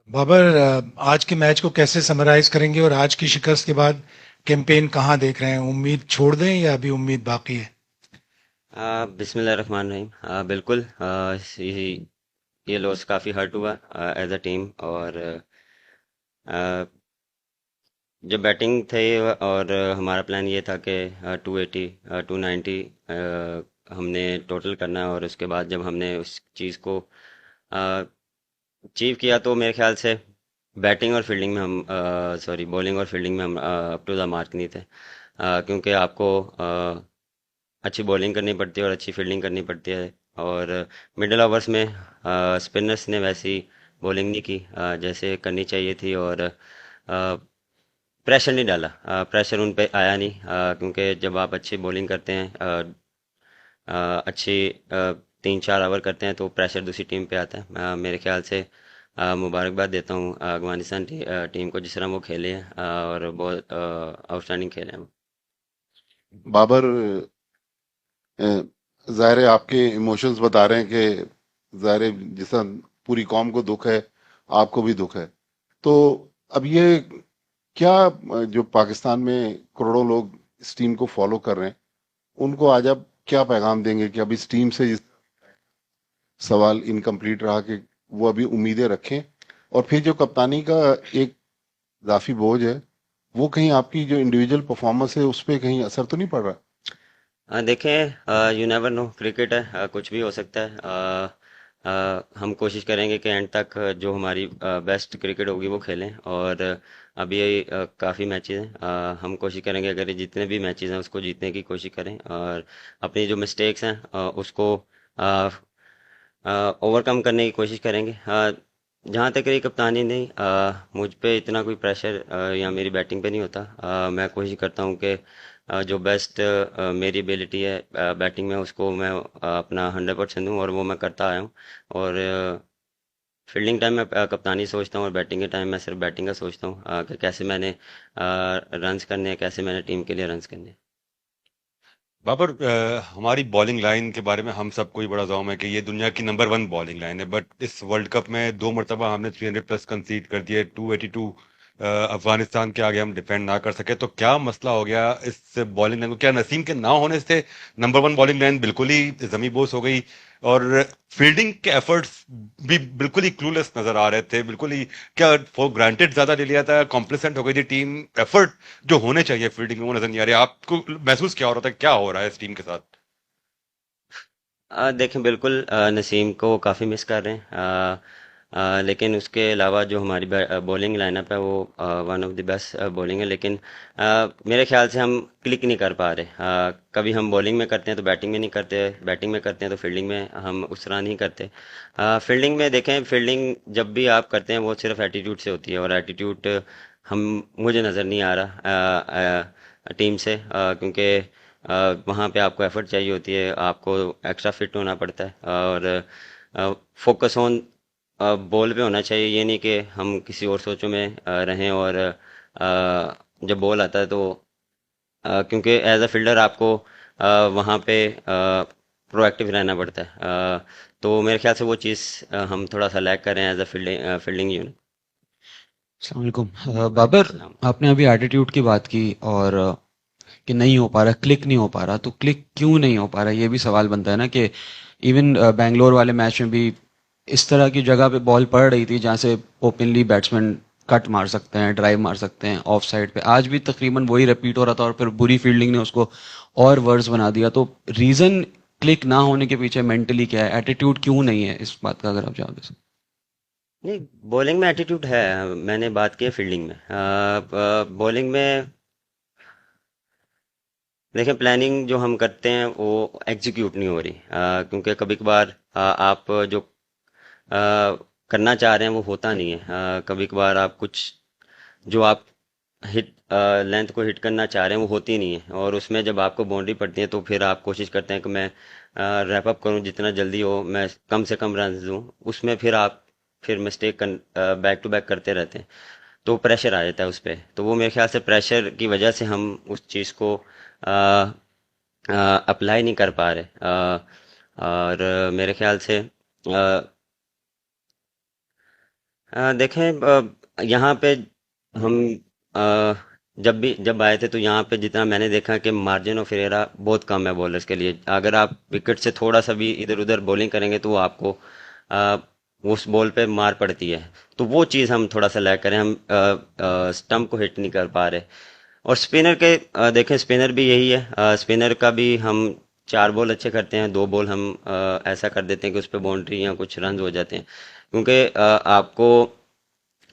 बाबर, आज के मैच को कैसे समराइज करेंगे और आज की शिकस्त के बाद कैंपेन कहाँ देख रहे हैं? उम्मीद छोड़ दें या अभी उम्मीद बाकी है? बिस्मिल्लाहिर्रहमानिर्रहीम। बिल्कुल, ये लॉस काफ़ी हर्ट हुआ एज अ टीम। और अ, जब बैटिंग थे और हमारा प्लान ये था कि 280 290 हमने टोटल करना है। और उसके बाद जब हमने उस चीज़ को अचीव किया तो मेरे ख्याल से बैटिंग और फील्डिंग में हम सॉरी बॉलिंग और फील्डिंग में हम अप टू द मार्क नहीं थे। क्योंकि आपको अच्छी बॉलिंग करनी पड़ती है और अच्छी फील्डिंग करनी पड़ती है। और मिडिल ओवर्स में स्पिनर्स ने वैसी बॉलिंग नहीं की जैसे करनी चाहिए थी। और प्रेशर नहीं डाला, प्रेशर उन पे आया नहीं। क्योंकि जब आप अच्छी बॉलिंग करते हैं, अच्छी 3-4 ओवर करते हैं तो प्रेशर दूसरी टीम पे आता है। मेरे ख्याल से मुबारकबाद देता हूँ अफगानिस्तान टीम को जिस तरह वो खेले हैं, और बहुत आउटस्टैंडिंग खेले हैं वो। बाबर, जाहिर है आपके इमोशंस बता रहे हैं कि जाहिर है जैसा पूरी कौम को दुख है, आपको भी दुख है। तो अब ये क्या, जो पाकिस्तान में करोड़ों लोग इस टीम को फॉलो कर रहे हैं, उनको आज आप क्या पैगाम देंगे कि अब इस टीम से इस सवाल इनकम्प्लीट रहा कि वो अभी उम्मीदें रखें, और फिर जो कप्तानी का एक इजाफी बोझ है, वो कहीं आपकी जो इंडिविजुअल परफॉर्मेंस है उस पर कहीं असर तो नहीं पड़ रहा? देखें, यू नेवर नो, क्रिकेट है, कुछ भी हो सकता है। हम कोशिश करेंगे कि एंड तक जो हमारी बेस्ट क्रिकेट होगी वो खेलें। और अभी काफ़ी मैचेस हैं, हम कोशिश करेंगे अगर ये जितने भी मैचेस हैं उसको जीतने की कोशिश करें। और अपनी जो मिस्टेक्स हैं उसको ओवरकम करने की कोशिश करेंगे। जहाँ तक रही कप्तानी, नहीं, मुझ पे इतना कोई प्रेशर या मेरी बैटिंग पे नहीं होता। मैं कोशिश करता हूँ कि जो बेस्ट मेरी एबिलिटी है बैटिंग में उसको मैं अपना 100% दूँ, और वो मैं करता आया हूँ। और फील्डिंग टाइम में कप्तानी सोचता हूँ, और बैटिंग के टाइम में सिर्फ बैटिंग का सोचता हूँ कि कैसे मैंने रन्स करने हैं, कैसे मैंने टीम के लिए रन्स करने हैं। बाबर, हमारी बॉलिंग लाइन के बारे में हम सबको ही बड़ा जोम है कि ये दुनिया की नंबर वन बॉलिंग लाइन है। बट इस वर्ल्ड कप में दो मरतबा हमने 300 प्लस कंसीड कर दिए। 282 अफगानिस्तान के आगे हम डिफेंड ना कर सके, तो क्या मसला हो गया इस बॉलिंग लाइन को? क्या नसीम के ना होने से नंबर वन बॉलिंग लाइन बिल्कुल ही जमी बोस हो गई? और फील्डिंग के एफर्ट्स भी बिल्कुल ही क्लूलेस नजर आ रहे थे, बिल्कुल ही क्या फॉर ग्रांटेड ज्यादा ले लिया था, कॉम्प्लिसेंट हो गई थी टीम। एफर्ट जो होने चाहिए फील्डिंग में वो नजर नहीं आ रहे। आपको महसूस क्या हो रहा था, क्या हो रहा है इस टीम के साथ? देखें, बिल्कुल नसीम को काफ़ी मिस कर रहे हैं। लेकिन उसके अलावा जो हमारी बॉलिंग लाइनअप है वो one of the best bowling है। लेकिन मेरे ख्याल से हम क्लिक नहीं कर पा रहे। कभी हम बॉलिंग में करते हैं तो बैटिंग में नहीं करते, बैटिंग में करते हैं तो फील्डिंग में हम उस तरह नहीं करते। फील्डिंग में देखें, फील्डिंग जब भी आप करते हैं वो सिर्फ एटीट्यूड से होती है, और एटीट्यूड हम मुझे नज़र नहीं आ रहा टीम से। क्योंकि वहाँ पे आपको एफर्ट चाहिए होती है, आपको एक्स्ट्रा फिट होना पड़ता है। और फोकस ऑन बॉल पे होना चाहिए। ये नहीं कि हम किसी और सोचों में रहें। और जब बॉल आता है तो क्योंकि एज अ फील्डर आपको वहाँ पे प्रोएक्टिव रहना पड़ता है। तो मेरे ख्याल से वो चीज़ हम थोड़ा सा लैग कर रहे हैं एज अ फील्डिंग यूनिट। अस्सलाम वालेकुम। बाबर, आपने अभी एटीट्यूड की बात की और कि नहीं हो पा रहा, क्लिक नहीं हो पा रहा, तो क्लिक क्यों नहीं हो पा रहा, ये भी सवाल बनता है ना कि इवन बैंगलोर वाले मैच में भी इस तरह की जगह पे बॉल पड़ रही थी जहाँ से ओपनली बैट्समैन कट मार सकते हैं, ड्राइव मार सकते हैं ऑफ साइड पे, आज भी तकरीबन वही रिपीट हो रहा था और फिर बुरी फील्डिंग ने उसको और वर्स बना दिया। तो रीज़न क्लिक ना होने के पीछे मेंटली क्या है, एटीट्यूड क्यों नहीं है, इस बात का अगर आप जवाब दे सकते। नहीं, बॉलिंग में एटीट्यूड है। मैंने बात की है फील्डिंग में। बॉलिंग में देखें, प्लानिंग जो हम करते हैं वो एग्जीक्यूट नहीं हो रही। क्योंकि कभी कभार आप जो करना चाह रहे हैं वो होता नहीं है। कभी कभार आप कुछ जो आप हिट लेंथ को हिट करना चाह रहे हैं वो होती नहीं है, और उसमें जब आपको बाउंड्री पड़ती है तो फिर आप कोशिश करते हैं कि मैं रैप अप करूं, जितना जल्दी हो मैं कम से कम रन दूं। उसमें फिर आप फिर मिस्टेक बैक टू बैक करते रहते हैं, तो प्रेशर आ जाता है उस पर। तो वो मेरे ख्याल से प्रेशर की वजह से हम उस चीज़ को अप्लाई नहीं कर पा रहे। और मेरे ख्याल से देखें, यहाँ पे हम जब आए थे तो यहाँ पे जितना मैंने देखा कि मार्जिन ऑफ एरर बहुत कम है बॉलर्स के लिए। अगर आप विकेट से थोड़ा सा भी इधर उधर बॉलिंग करेंगे तो वो आपको अ, उस बॉल पे मार पड़ती है। तो वो चीज़ हम थोड़ा सा लैग करें, हम स्टंप को हिट नहीं कर पा रहे। और स्पिनर के देखें, स्पिनर भी यही है, स्पिनर का भी हम 4 बॉल अच्छे करते हैं, 2 बॉल हम ऐसा कर देते हैं कि उस पर बाउंड्री या कुछ रन हो जाते हैं, क्योंकि आपको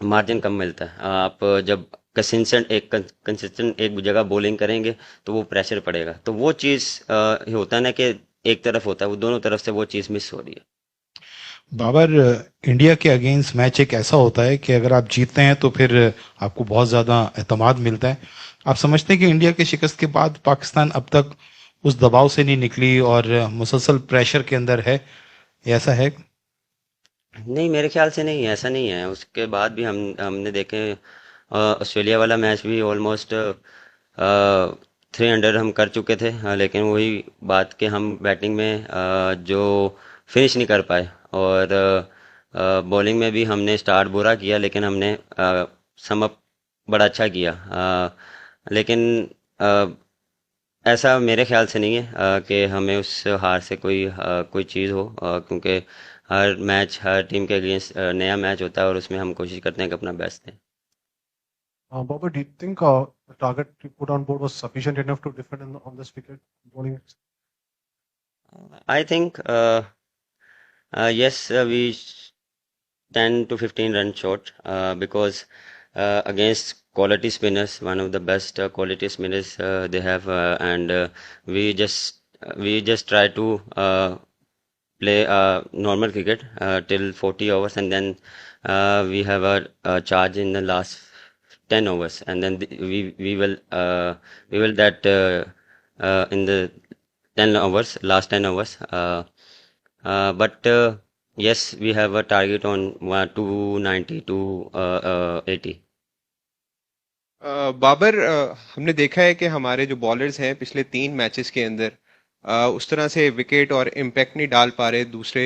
मार्जिन कम मिलता है। आप जब कंसिस्टेंट एक जगह बॉलिंग करेंगे तो वो प्रेशर पड़ेगा। तो वो चीज़ होता है ना कि एक तरफ होता है, वो दोनों तरफ से वो चीज़ मिस हो रही है। बाबर, इंडिया के अगेंस्ट मैच एक ऐसा होता है कि अगर आप जीतते हैं तो फिर आपको बहुत ज़्यादा एतमाद मिलता है। आप समझते हैं कि इंडिया के शिकस्त के बाद पाकिस्तान अब तक उस दबाव से नहीं निकली और मुसलसल प्रेशर के अंदर है, ये ऐसा है? नहीं, मेरे ख्याल से नहीं है, ऐसा नहीं है। उसके बाद भी हमने देखे, ऑस्ट्रेलिया वाला मैच भी ऑलमोस्ट 300 हम कर चुके थे, लेकिन वही बात कि हम बैटिंग में जो फिनिश नहीं कर पाए, और बॉलिंग में भी हमने स्टार्ट बुरा किया, लेकिन हमने सम अप बड़ा अच्छा किया। लेकिन अ, ऐसा मेरे ख्याल से नहीं है कि हमें उस हार से कोई चीज़ हो, क्योंकि हर मैच हर टीम के अगेंस्ट नया मैच होता है और उसमें हम कोशिश करते हैं कि अपना बेस्ट दें। Bobby, do you think the target you put on board was sufficient enough to defend on this wicket bowling? I think yes, we 10 to 15 run short, because against quality spinners, one of the best quality spinners they have, and we just try to play normal cricket till 40 overs, and then we have a charge in the last 10 overs, and then we will that in the 10 overs, last 10 overs. But yes, we have a target on 290 to 80. Babar, हमने देखा है कि हमारे जो bowlers हैं पिछले 3 matches के अंदर उस तरह से विकेट और इम्पैक्ट नहीं डाल पा रहे दूसरे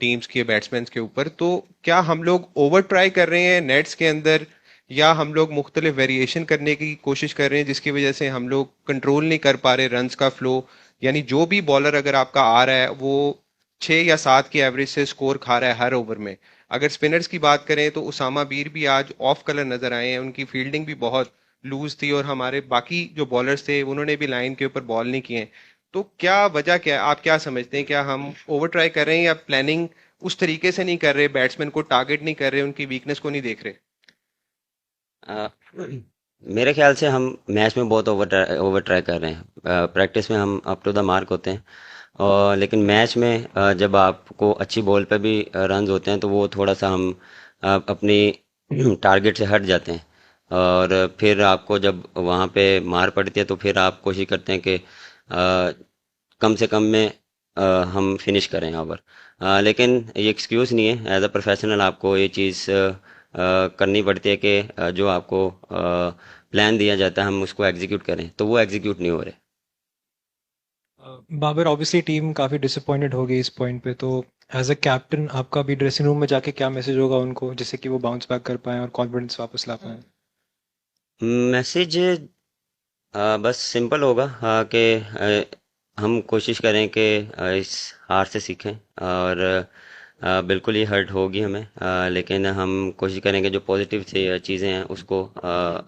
टीम्स के बैट्समैन के ऊपर। तो क्या हम लोग ओवर ट्राई कर रहे हैं नेट्स के अंदर, या हम लोग मुख्तलिफ वेरिएशन करने की कोशिश कर रहे हैं जिसकी वजह से हम लोग कंट्रोल नहीं कर पा रहे रन्स का फ्लो? यानी जो भी बॉलर अगर आपका आ रहा है वो 6 या 7 की एवरेज से स्कोर खा रहा है हर ओवर में। अगर स्पिनर्स की बात करें तो उसामा बीर भी आज ऑफ कलर नजर आए हैं, उनकी फील्डिंग भी बहुत लूज थी, और हमारे बाकी जो बॉलर्स थे उन्होंने भी लाइन के ऊपर बॉल नहीं किए। तो क्या वजह क्या है, आप क्या समझते हैं? क्या हम ओवर ट्राई कर रहे हैं, या प्लानिंग उस तरीके से नहीं कर रहे, बैट्समैन को टारगेट नहीं कर रहे, उनकी वीकनेस को नहीं देख रहे? अ, मेरे ख्याल से हम मैच में बहुत ओवर ट्राई कर रहे हैं। प्रैक्टिस में हम अप टू द मार्क होते हैं, और लेकिन मैच में जब आपको अच्छी बॉल पे भी रन होते हैं तो वो थोड़ा सा हम अपनी टारगेट से हट जाते हैं, और फिर आपको जब वहाँ पे मार पड़ती है तो फिर आप कोशिश करते हैं कि कम से कम में हम फिनिश करें ओवर। लेकिन ये एक्सक्यूज़ नहीं है, एज अ प्रोफेशनल आपको ये चीज़ करनी पड़ती है कि जो आपको प्लान दिया जाता है हम उसको एग्जीक्यूट करें, तो वो एग्जीक्यूट नहीं हो रहे। बाबर, ऑब्वियसली टीम काफ़ी डिसअपॉइंटेड हो गई इस पॉइंट पे, तो एज अ कैप्टन आपका भी ड्रेसिंग रूम में जाके क्या मैसेज होगा उनको, जिससे कि वो बाउंस बैक कर पाएं और कॉन्फिडेंस वापस ला पाएं? मैसेज बस सिंपल होगा, कि हम कोशिश करें कि इस हार से सीखें, और बिल्कुल ही हर्ट होगी हमें, लेकिन हम कोशिश करेंगे जो पॉजिटिव चीज़ें हैं उसको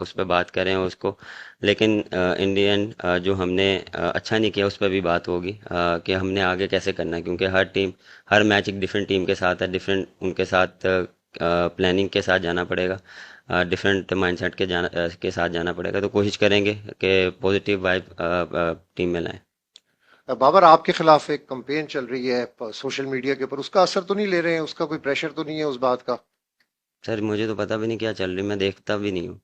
उस पर बात करें उसको। लेकिन इन दी एंड जो हमने अच्छा नहीं किया उस पर भी बात होगी, कि हमने आगे कैसे करना है, क्योंकि हर मैच एक डिफरेंट टीम के साथ है, डिफरेंट उनके साथ प्लानिंग के साथ जाना पड़ेगा, डिफरेंट माइंडसेट के साथ जाना पड़ेगा। तो कोशिश करेंगे कि पॉजिटिव वाइब टीम में लाएं। बाबर, आपके खिलाफ एक कंपेन चल रही है सोशल मीडिया के ऊपर, उसका असर तो नहीं ले रहे हैं? उसका कोई प्रेशर तो नहीं है उस बात का? सर मुझे तो पता भी नहीं क्या चल रही, मैं देखता भी नहीं हूँ।